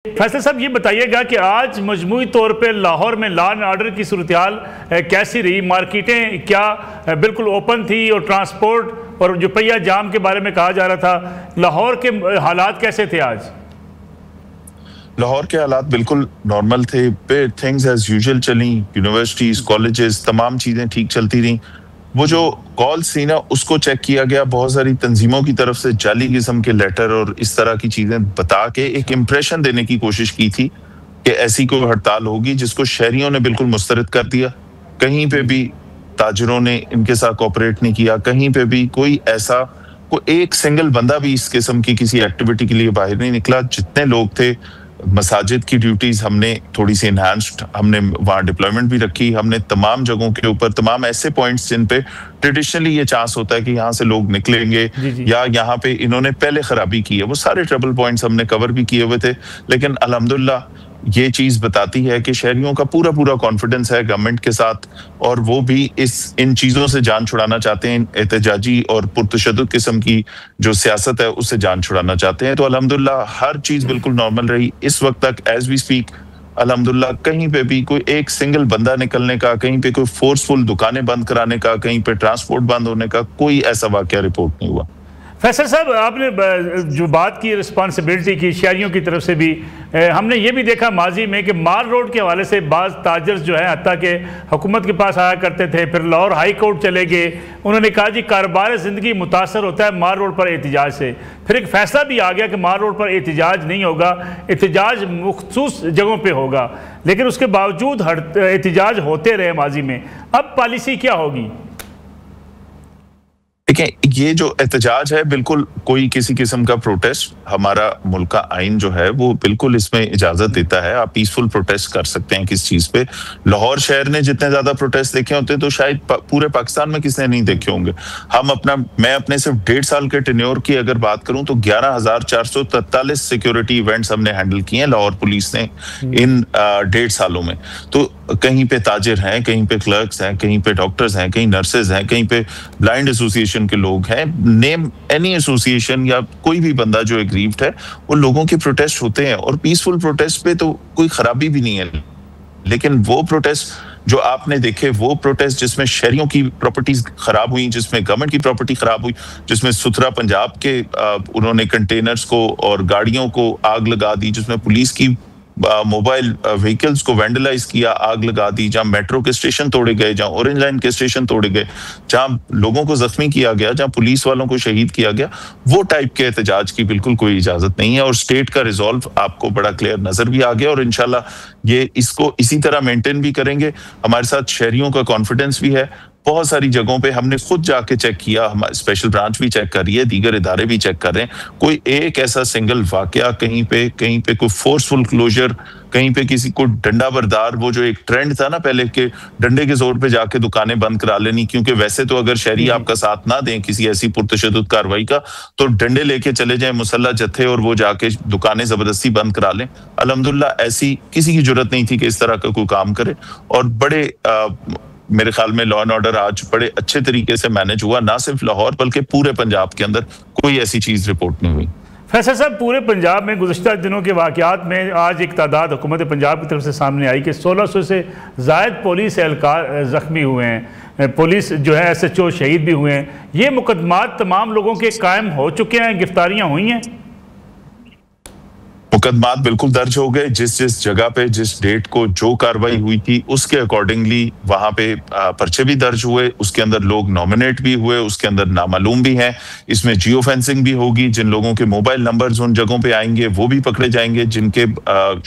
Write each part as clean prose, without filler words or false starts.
फैसल साहब, ये बताइएगा कि आज मजमूई तौर पे लाहौर में लॉ एंड ऑर्डर की सूरत-ए-हाल कैसी रही? मार्केटें क्या बिल्कुल ओपन थी और ट्रांसपोर्ट और जो पहिया जाम के बारे में कहा जा रहा था, लाहौर के हालात कैसे थे आज? लाहौर के हालात बिल्कुल नॉर्मल थे। थिंग्स एज यूजुअल चली, यूनिवर्सिटीज, कॉलेजेस, तमाम चीजें ठीक चलती रहीं। वो जो कॉल्स थी ना, उसको चेक किया गया। बहुत सारी तंजीमों की तरफ से जाली किस्म के लेटर और इस तरह की चीजें बता के एक इम्प्रेशन देने की कोशिश की थी कि ऐसी कोई हड़ताल होगी, जिसको शहरियों ने बिल्कुल मुस्तरद कर दिया। कहीं पे भी ताजरों ने इनके साथ कोऑपरेट नहीं किया, कहीं पे भी कोई ऐसा एक सिंगल बंदा भी इस किस्म की किसी एक्टिविटी के लिए बाहर नहीं निकला। जितने लोग थे, मसाजिद की ड्यूटीज हमने थोड़ी सी इनहांस्ड, हमने वहाँ डिप्लॉयमेंट भी रखी। हमने तमाम जगहों के ऊपर तमाम ऐसे पॉइंट्स जिन पे ट्रेडिशनली ये चांस होता है कि यहाँ से लोग निकलेंगे या यहाँ पे इन्होंने पहले खराबी की है, वो सारे ट्रबल पॉइंट्स हमने कवर भी किए हुए थे। लेकिन अल्हम्दुलिल्लाह ये चीज बताती है कि शहरियों का पूरा कॉन्फिडेंस है गवर्नमेंट के साथ, और वो भी इन चीजों से जान छुड़ाना चाहते हैं। एहतजाजी और पुरतशद्दुद किस्म की जो सियासत है उससे जान छुड़ाना चाहते हैं। तो अल्हम्दुलिल्लाह हर चीज बिल्कुल नॉर्मल रही इस वक्त तक। एज वी स्पीक अल्हम्दुलिल्लाह कहीं पे भी कोई एक सिंगल बंदा निकलने का, कहीं पे कोई फोर्सफुल दुकानें बंद कराने का, कहीं पे ट्रांसपोर्ट बंद होने का कोई ऐसा वाकया रिपोर्ट नहीं हुआ। फैसल साहब, आपने जो बात की रिस्पॉन्सिबिलिटी की शहरियों की तरफ से भी, हमने ये भी देखा माजी में कि माल रोड के हवाले से बाज़ ताजर्स जो है हत्ता के हुकूमत के पास आया करते थे, फिर लाहौर हाई कोर्ट चले गए। उन्होंने कहा जी कारोबार ज़िंदगी मुतासर होता है माल रोड पर एहतजाज से। फिर एक फैसला भी आ गया कि माल रोड पर एहतजाज नहीं होगा, एहतजाज मखसूस जगहों पर होगा, लेकिन उसके बावजूद एहतजाज होते रहे माजी में। अब पॉलिसी क्या होगी? देखिए, ये जो एहतजाज है बिल्कुल कोई किसी किस्म का प्रोटेस्ट, हमारा मुल्क का आइन जो है वो बिल्कुल इसमें इजाजत देता है। आप पीसफुल प्रोटेस्ट कर सकते हैं किस चीज पे। लाहौर शहर ने जितने ज्यादा प्रोटेस्ट देखे होते तो शायद पूरे पाकिस्तान में किसने नहीं देखे होंगे। मैं अपने सिर्फ 1.5 साल के टेन्योर की अगर बात करूं तो 11,443 सिक्योरिटी इवेंट्स हमने हैंडल किए हैं लाहौर पुलिस ने इन 1.5 सालों में। तो कहीं पे ताजिर हैं, कहीं पे क्लर्क्स हैं, कहीं पे डॉक्टर्स हैं, कहीं नर्सेज हैं, कहीं पे ब्लाइंड एसोसिएशन के लोग हैं। नेम एनी एसोसिएशन या कोई भी बंदा जो एग्रीव्ड है, उन लोगों के प्रोटेस्ट होते हैं और पीसफुल प्रोटेस्ट पे तो कोई खराबी भी नहीं है। लेकिन वो प्रोटेस्ट जो आपने देखे, वो प्रोटेस्ट जिसमें शहरियों की प्रॉपर्टीज खराब हुई, जिसमें गवर्नमेंट की प्रॉपर्टी खराब हुई, जिसमें सुथरा पंजाब के उन्होंने कंटेनर्स को और गाड़ियों को आग लगा दी, जिसमें पुलिस की मोबाइल व्हीकल्स को वैंडलाइज किया, आग लगा दी, जहां मेट्रो के स्टेशन तोड़े गए, जहां ऑरेंज लाइन के स्टेशन तोड़े गए, जहां लोगों को जख्मी किया गया, जहां पुलिस वालों को शहीद किया गया, वो टाइप के एहतजाज की बिल्कुल कोई इजाजत नहीं है। और स्टेट का रिजॉल्व आपको बड़ा क्लियर नजर भी आ गया और इंशाल्लाह ये इसको इसी तरह मेंटेन भी करेंगे। हमारे साथ शहरियों का कॉन्फिडेंस भी है। बहुत सारी जगहों पे हमने खुद जाके चेक किया, हमारी स्पेशल ब्रांच भी चेक कर रही है, दीगर इदारे भी चेक कर रहे हैं। कोई एक ऐसा सिंगल वाकया कहीं पे कोई फोर्सफुल क्लोजर, कहीं पे किसी को डंडा बरदार, वो जो एक ट्रेंड था ना पहले के डंडे के जोर पे जाके दुकानें बंद करा लेनी, क्योंकि वैसे तो अगर शहरी आपका साथ ना दें किसी ऐसी पुरतशद्दुद कार्रवाई का, तो डंडे लेके चले जाएं मुसल्ला जत्थे और वो जाके दुकानें जबरदस्ती बंद करा लें। अल्हम्दुलिल्लाह ऐसी किसी की जरूरत नहीं थी कि इस तरह का कोई काम करे, और बड़े मेरे ख्याल में लॉ एंड ऑर्डर आज बड़े अच्छे तरीके से मैनेज हुआ, ना सिर्फ लाहौर बल्कि पूरे पंजाब के अंदर कोई ऐसी चीज रिपोर्ट नहीं हुई। फैसल साहब, पूरे पंजाब में गुज़श्ता दिनों के वाक़यात में आज एक तादाद हुकूमत पंजाब की तरफ से सामने आई कि 1600 से ज़ायद पुलिस एहलकार ज़ख्मी हुए हैं, पुलिस जो है SHO शहीद भी हुए हैं। ये मुकदमात तमाम लोगों के कायम हो चुके हैं, गिरफ्तारियाँ हुई हैं? मुकदमात बिल्कुल दर्ज हो गए। जिस जगह पे जिस डेट को जो कार्रवाई हुई थी उसके अकॉर्डिंगली वहां पे पर्चे भी दर्ज हुए, उसके अंदर लोग नॉमिनेट भी हुए, उसके अंदर नामालूम भी हैं। इसमें जियो फेंसिंग भी होगी, जिन लोगों के मोबाइल नंबर्स उन जगहों पे आएंगे वो भी पकड़े जाएंगे, जिनके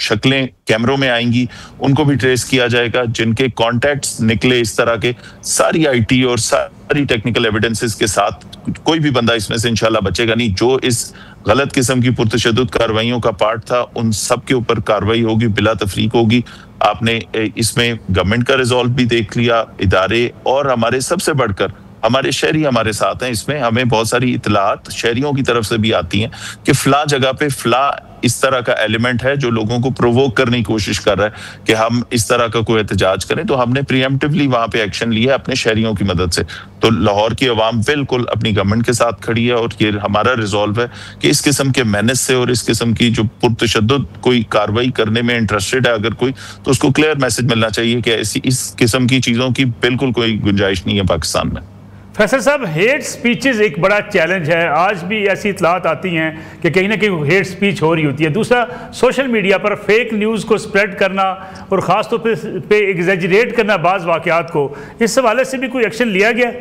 शक्लें कैमरों में आएंगी उनको भी ट्रेस किया जाएगा, जिनके कॉन्टैक्ट्स निकले इस तरह के, सारी IT और सारी टेक्निकल एविडेंसेस के साथ कोई भी बंदा इसमें से इंशाल्लाह बचेगा नहीं। जो इस गलत किस्म की पुरतशद्दुद कार्रवाइयों का पार्ट था, उन सब के ऊपर कार्रवाई होगी, बिला तफरीक होगी। आपने इसमें गवर्नमेंट का रिजॉल्व भी देख लिया, इदारे और हमारे सबसे बढ़कर हमारे शहरी हमारे साथ हैं इसमें, हमें बहुत सारी इतलात शहरियों की तरफ से भी आती हैं कि फला जगह पे फला इस तरह का एलिमेंट है जो लोगों को प्रोवोक करने की कोशिश कर रहा है कि हम इस तरह का कोई एहतजाज करें। तो हमने प्रीएम्प्टिवली वहां पे एक्शन लिया अपने शहरियों की मदद से। तो लाहौर की अवाम बिल्कुल अपनी गवर्नमेंट के साथ खड़ी है और ये हमारा रिजॉल्व है कि इस किस्म के मैनेज से और इस किस्म की जो पुरतशद्दुद कोई कार्रवाई करने में इंटरेस्टेड है अगर कोई, तो उसको क्लियर मैसेज मिलना चाहिए कि ऐसी इस किस्म की चीजों की बिल्कुल कोई गुंजाइश नहीं है पाकिस्तान में। फैसल साहब, हेट स्पीचेस एक बड़ा चैलेंज है। आज भी ऐसी इतलात आती हैं कि कहीं ना कहीं हेट स्पीच हो रही होती है। दूसरा, सोशल मीडिया पर फेक न्यूज़ को स्प्रेड करना और ख़ास तौर पे एग्जैजरेट करना बाज़ वाक़यात को, इस हवाले से भी कोई एक्शन लिया गया?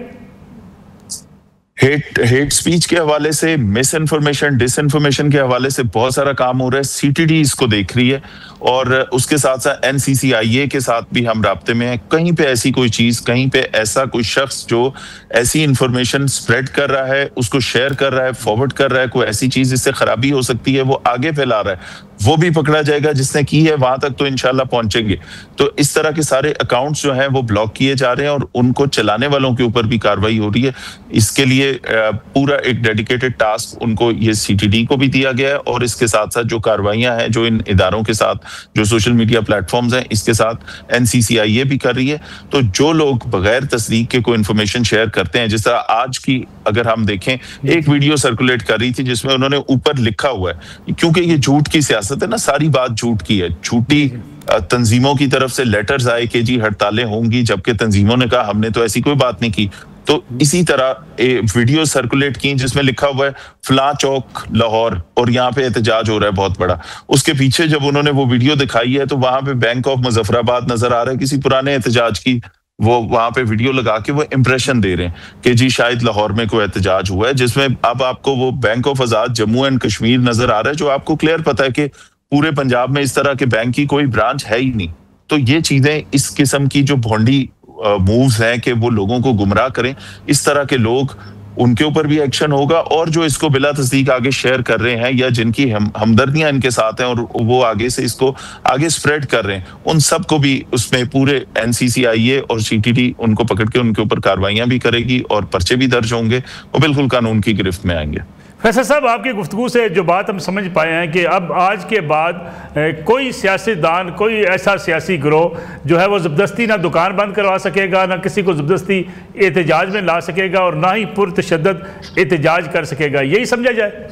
हेट स्पीच के हवाले से, मिस इन्फॉर्मेशन, डिसइंफॉर्मेशन के हवाले से बहुत सारा काम हो रहा है। सीटीडी इसको देख रही है और उसके साथ साथ एनसीसीआईए के साथ भी हम राब्ते में हैं। कहीं पे ऐसी कोई चीज, कहीं पे ऐसा कोई शख्स जो ऐसी इंफॉर्मेशन स्प्रेड कर रहा है, उसको शेयर कर रहा है, फॉरवर्ड कर रहा है, कोई ऐसी चीज जिससे खराबी हो सकती है वो आगे फैला रहा है, वो भी पकड़ा जाएगा। जिसने की है वहां तक तो इंशाल्लाह पहुंचेंगे। तो इस तरह के सारे अकाउंट्स जो हैं वो ब्लॉक किए जा रहे हैं और उनको चलाने वालों के ऊपर भी कार्रवाई हो रही है। इसके लिए पूरा एक डेडिकेटेड टास्क उनको ये सीटीडी को भी दिया गया है और इसके साथ साथ जो कार्रवाइयां हैं जो इन इदारों के साथ, जो सोशल मीडिया प्लेटफॉर्म्स हैं, इसके साथ एनसीसीआईए भी कर रही है। तो जो लोग बगैर तस्दीक के कोई इन्फॉर्मेशन शेयर करते हैं, जिस तरह आज की अगर हम देखें, एक वीडियो सर्कुलेट कर रही थी जिसमें उन्होंने ऊपर लिखा हुआ है, क्योंकि ये झूठ की सियासत है ना, सारी बात झूठ की है। झूठी तंजीमों की तरफ से लेटर्स आए कि जी हड़तालें होंगी, जबकि तंजीमों ने कहा हमने तो ऐसी कोई बात नहीं की। तो इसी तरह वीडियो सर्कुलेट की जिसमें लिखा हुआ है फला चौक लाहौर और यहाँ पे एहतजाज हो रहा है बहुत बड़ा। उसके पीछे जब उन्होंने वो वीडियो दिखाई है तो वहां पे बैंक ऑफ मुजफ्फराबाद नजर आ रहा है, किसी पुराने एहतजाज की वो वहां पे वीडियो लगा के वो इंप्रेशन दे रहे हैं कि जी शायद लाहौर में कोई एहतजाज हुआ है, जिसमें अब आपको वो bank of Azad Jammu and Kashmir नजर आ रहा है, जो आपको क्लियर पता है कि पूरे पंजाब में इस तरह के बैंक की कोई ब्रांच है ही नहीं। तो ये चीजें, इस किस्म की जो भोंडी मूव्स हैं कि वो लोगों को गुमराह करें, इस तरह के लोग, उनके ऊपर भी एक्शन होगा। और जो इसको बिला तस्दीक आगे शेयर कर रहे हैं या जिनकी हमदर्दियां इनके साथ हैं और वो आगे से इसको आगे स्प्रेड कर रहे हैं, उन सब को भी उसमें पूरे एनसीसीआईए और सीटीडी उनको पकड़ के उनके ऊपर कार्रवाइयां भी करेगी और पर्चे भी दर्ज होंगे, वो बिल्कुल कानून की गिरफ्त में आएंगे। फैसल साहब, आपकी गुफ्तगू से जो बात हम समझ पाए हैं कि अब आज के बाद कोई सियासतदान, कोई ऐसा सियासी गिरोह जो है वो ज़बरदस्ती ना दुकान बंद करवा सकेगा, ना किसी को ज़बरदस्ती एहतजाज में ला सकेगा और ना ही पुरतशद्दद एहतजाज कर सकेगा, यही समझा जाए?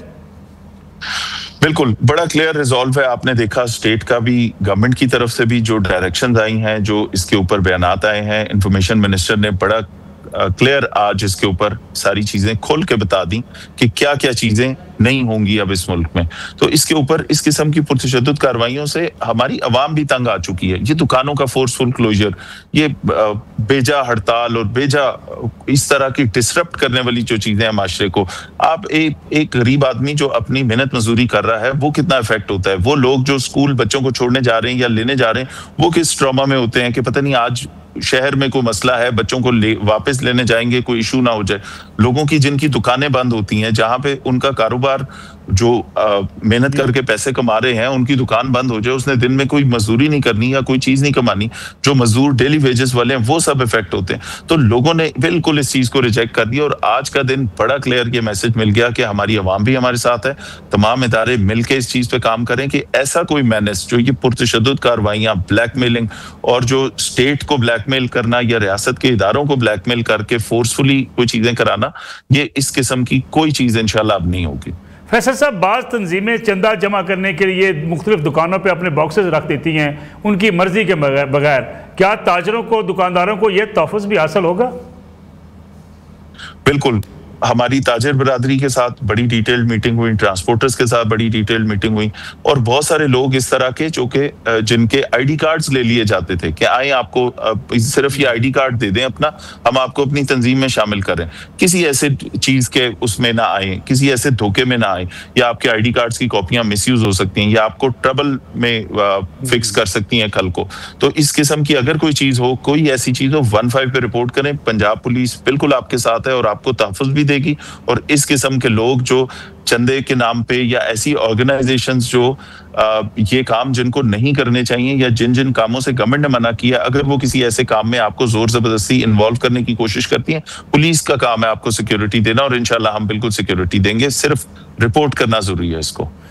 बिल्कुल, बड़ा क्लियर रिजॉल्व है। आपने देखा स्टेट का भी, गवर्नमेंट की तरफ से भी जो डायरेक्शंस आई हैं, जो इसके ऊपर बयानात आए हैं, इंफॉर्मेशन मिनिस्टर ने बड़ा क्लियर आज इसके ऊपर सारी चीजें खोल के बता दी कि क्या क्या चीजें नहीं होंगी अब इस मुल्क में। तो इसके ऊपर इस किस्म की पुरतशद्दुद कार्रवाइयों से हमारी अवाम भी तंग आ चुकी है। ये दुकानों का फोर्सफुल क्लोजर, ये बेजा हड़ताल और बेजा इस तरह की डिसरप्ट करने वाली जो चीजें हैं माशरे को, आप एक गरीब आदमी जो अपनी मेहनत मजदूरी कर रहा है वो कितना इफेक्ट होता है। वो लोग जो स्कूल बच्चों को छोड़ने जा रहे हैं या लेने जा रहे हैं, वो किस ट्रॉमा में होते हैं कि पता नहीं आज शहर में कोई मसला है, बच्चों को वापस लेने जाएंगे, कोई इशू ना हो जाए। लोगों की जिनकी दुकानें बंद होती हैं, जहां पे उनका कारोबार जो मेहनत करके पैसे कमा रहे हैं, उनकी दुकान बंद हो जाए, उसने दिन में कोई मजदूरी नहीं करनी या कोई चीज नहीं कमानी, जो मजदूर डेली वेजेस वाले हैं वो सब इफेक्ट होते हैं। तो लोगों ने बिल्कुल इस चीज को रिजेक्ट कर दिया और आज का दिन बड़ा क्लियर ये मैसेज मिल गया कि हमारी अवाम भी हमारे साथ है। तमाम इदारे मिलकर इस चीज पे काम करें कि ऐसा कोई मैनेज जो ये पुरतशद्दुद कार्रवाइयां, ब्लैकमेलिंग और जो स्टेट को ब्लैकमेल करना या रियासत के इदारों को ब्लैकमेल करके फोर्सफुली कोई चीजें कराना, ये इस किस्म की कोई चीज इंशाल्लाह अब नहीं होगी। फैसल साहब, बाज़ तंजीमें चंदा जमा करने के लिए मुख्तलिफ दुकानों पर अपने बॉक्सेस रख देती हैं उनकी मर्जी के बगैर। क्या ताजरों को, दुकानदारों को यह तोहफ़्फ़ भी हासिल होगा? बिल्कुल, हमारी ताजिर बरादरी के साथ बड़ी डिटेल्ड मीटिंग हुई, ट्रांसपोर्टर्स के साथ बड़ी डिटेल्ड मीटिंग हुई और बहुत सारे लोग इस तरह के जो कि जिनके आईडी कार्ड्स ले लिए जाते थे कि आए आपको सिर्फ ये आईडी कार्ड दे दें अपना, हम आपको अपनी तंजीम में शामिल करें, किसी ऐसे चीज के उसमें ना आए, किसी ऐसे धोखे में ना आए, या आपके आईडी कार्ड्स की कॉपियां मिसयूज हो सकती हैं या आपको ट्रबल में फिक्स कर सकती हैं कल को। तो इस किस्म की अगर कोई चीज हो, कोई ऐसी चीज हो, 15 पे रिपोर्ट करें। पंजाब पुलिस बिल्कुल आपके साथ है और आपको तहफ़्फ़ुज़ भी देगी। और इस किस्म के लोग जो चंदे के नाम पे या ऐसी ऑर्गेनाइजेशंस जो ये काम जिनको नहीं करने चाहिए या जिन जिन कामों से गवर्नमेंट ने मना किया, अगर वो किसी ऐसे काम में आपको जोर जबरदस्ती इन्वॉल्व करने की कोशिश करती हैं, पुलिस का काम है आपको सिक्योरिटी देना और इंशाल्लाह हम बिल्कुल सिक्योरिटी देंगे। सिर्फ रिपोर्ट करना जरूरी है इसको।